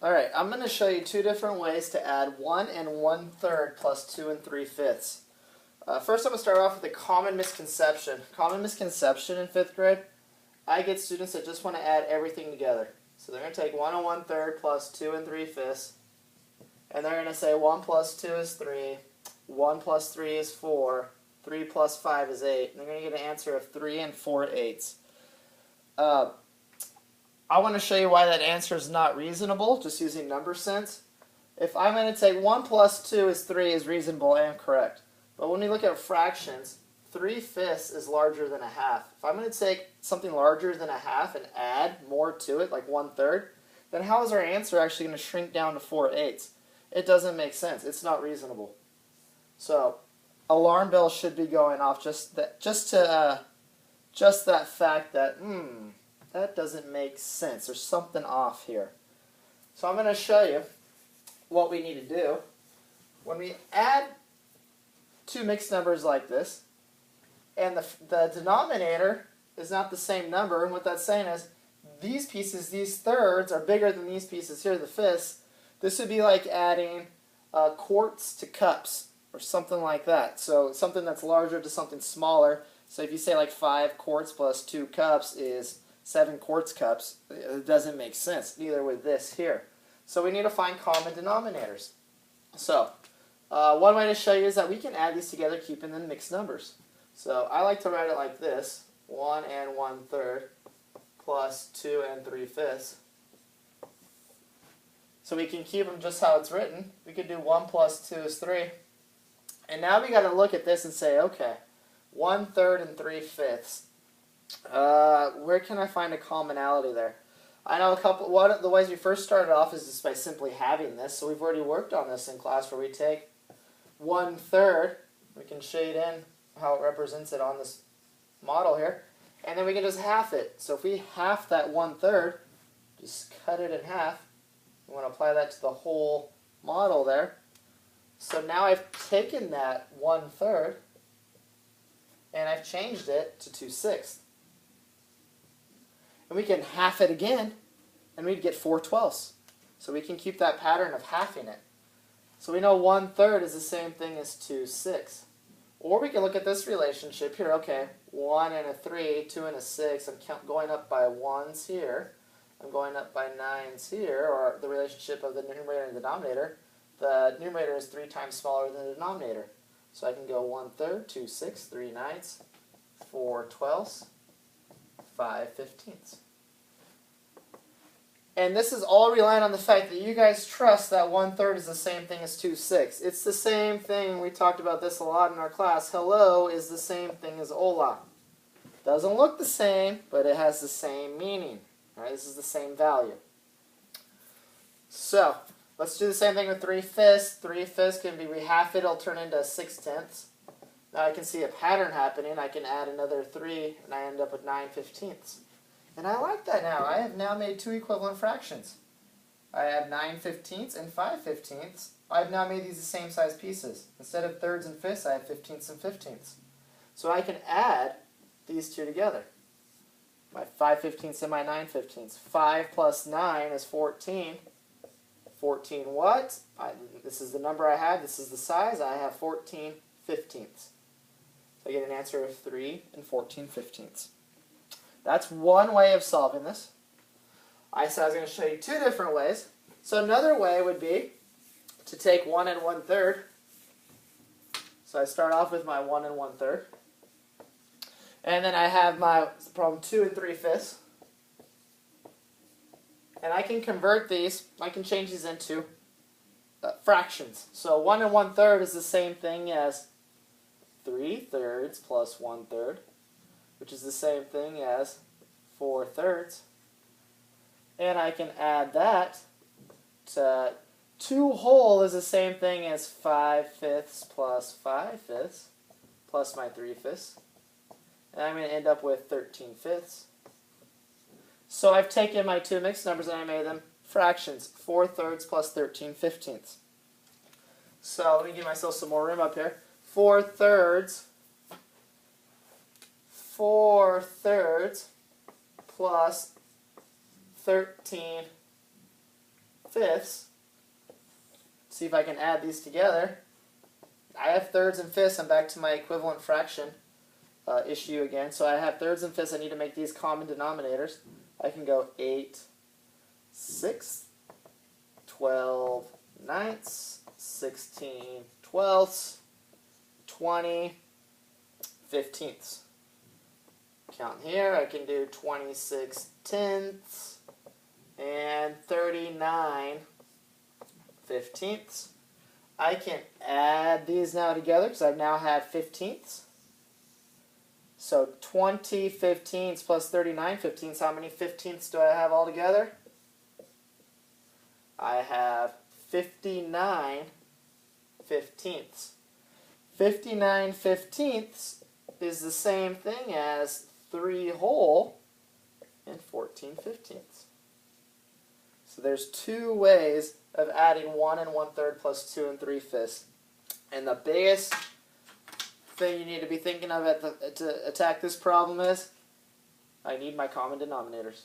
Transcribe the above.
Alright, I'm going to show you two different ways to add 1 1/3 plus 2 3/5. First, I'm going to start off with a common misconception. Common misconception in 5th grade, I get students that just want to add everything together. So they're going to take 1 1/3 plus 2 3/5, and they're going to say 1 plus 2 is 3, 1 plus 3 is 4, 3 plus 5 is 8, and they're going to get an answer of 3 4/8. I want to show you why that answer is not reasonable, just using number sense. If I'm going to take 1 plus 2 is 3 is reasonable and correct. But when we look at fractions, 3/5 is larger than a half. If I'm going to take something larger than a half and add more to it, like 1/3, then how is our answer actually going to shrink down to 4/8? It doesn't make sense. It's not reasonable. So, alarm bells should be going off just that fact that, that doesn't make sense. There's something off here. So I'm going to show you what we need to do. When we add two mixed numbers like this, and the denominator is not the same number, and what that's saying is these pieces, these thirds, are bigger than these pieces here, the fifths. This would be like adding quarts to cups, or something like that. So something that's larger to something smaller. So if you say like 5 quarts plus 2 cups is 7 quarts cups, it doesn't make sense, neither with this here. So we need to find common denominators. So one way to show you is that we can add these together keeping them mixed numbers. So I like to write it like this: 1 1/3 plus 2 3/5. So we can keep them just how it's written. We could do 1 plus 2 is 3. And now we got to look at this and say, okay, 1/3 and 3/5. Where can I find a commonality there? I know one of the ways we first started off is just by simply having this. So we've already worked on this in class, where we take 1/3, we can shade in how it represents it on this model here, and then we can just half it. So if we half that 1/3, just cut it in half. We want to apply that to the whole model there. So now I've taken that 1/3 and I've changed it to 2/6. And we can half it again, and we'd get 4/12. So we can keep that pattern of halving it. So we know 1/3 is the same thing as 2/6. Or we can look at this relationship here. Okay, 1 and a 3, 2 and a 6. I'm going up by 1s here. I'm going up by 9s here, or the relationship of the numerator and denominator. The numerator is 3 times smaller than the denominator. So I can go 1/3, 2/6, 3 9s, 4/12, 5/15. And this is all relying on the fact that you guys trust that 1/3 is the same thing as 2/6. It's the same thing. We talked about this a lot in our class. Hello is the same thing as hola. Doesn't look the same, but it has the same meaning. All right, this is the same value. So let's do the same thing with 3/5. 3/5 can be, we half it, it'll turn into 6/10. Now I can see a pattern happening. I can add another 3, and I end up with 9/15. And I like that now. I have now made two equivalent fractions. I have 9/15 and 5/15. I've now made these the same size pieces. Instead of thirds and fifths, I have 15ths and 15ths. So I can add these two together. My 5/15 and my 9/15. 5 plus 9 is 14. 14 what? This is the number I have. This is the size. I have 14/15. So I get an answer of 3 14/15. That's one way of solving this. I said I was going to show you two different ways. So another way would be to take 1 1/3. So I start off with my 1 1/3. And then I have my problem 2 3/5. And I can convert these, I can change these into fractions. So 1 1/3 is the same thing as 3/3 plus 1/3, which is the same thing as 4/3. And I can add that to 2 whole is the same thing as 5/5 plus 5/5 plus my 3/5. And I'm going to end up with 13/5. So I've taken my two mixed numbers and I made them fractions. 4/3 plus 13/15. So let me give myself some more room up here. 4/3 plus 13/15 fifths. See if I can add these together. I have thirds and fifths. I'm back to my equivalent fraction issue again. So I have thirds and fifths. I need to make these common denominators. I can go 8 sixths, 12 ninths, 16 twelfths, 20 15ths. Count here, I can do 26 tenths and 39 15ths. I can add these now together because I now have 15ths. So 20 15ths plus 39 15ths, how many 15ths do I have altogether? I have 59 15ths. 59 15ths is the same thing as 3 whole and 14 15ths. So there's two ways of adding 1 1/3 plus 2 3/5. And the biggest thing you need to be thinking of to attack this problem is I need my common denominators.